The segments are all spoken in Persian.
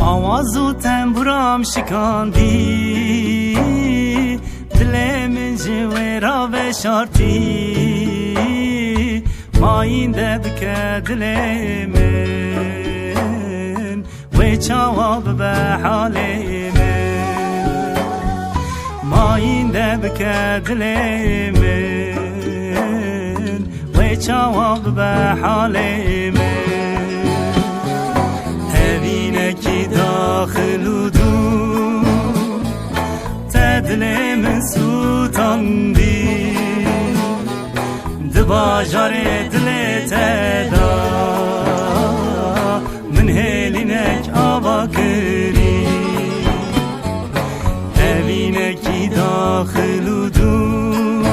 آواز و تنبورم شکاندی دل من جویرا بشارتی ماینده بکه دل من و چاواب به حال من ماینده بکه دل من و چاواب به حال من هبینکی داخل و دور تدل من سوتاندی دباجار دل تدا من هلینک آوا کری هبینکی داخل و دور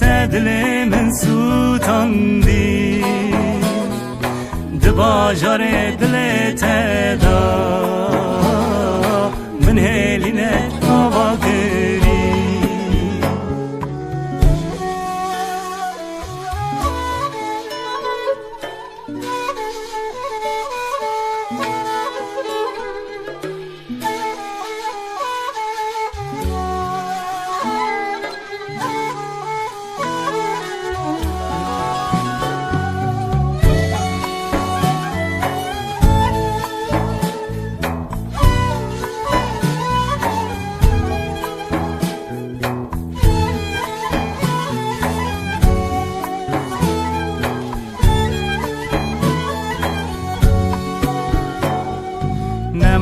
تدل من سوتاندی دباجار دل تدا من هلینک آوا کری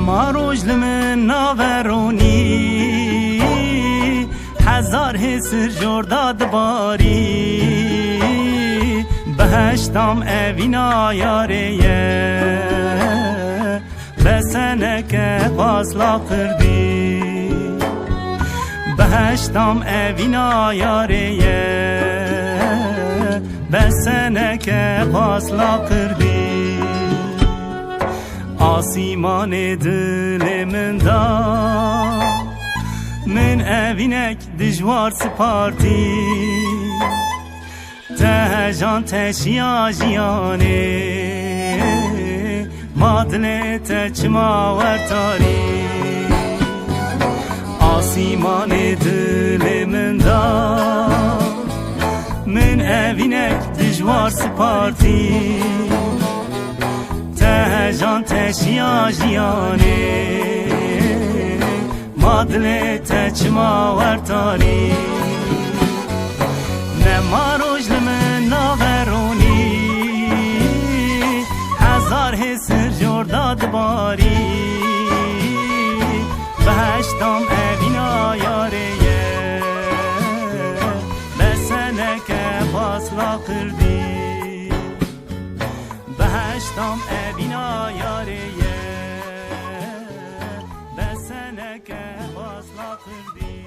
ما روز من ناورونی هزار حسر جرداد باری بهشتم اوینا یاریه بسنک فاصلا کردی بهشتم اوینا یاریه بسنک فاصلا کردی آسیمان دل من دا من اوینک دجوار سپارتی تهجان تشیا جیانه ما دل تچما ورتاری آسیمان دل من دا من اوینک دجوار سپارتی تهجان تشیا جیانه ما دل تچما ورتاری نما روز من ناورونی هزار حسر جرداد باری بهشتم اوینا یاریه بسنک فاصلا کردی بهشتم اوینا یاریه بسنک فاصلا کردی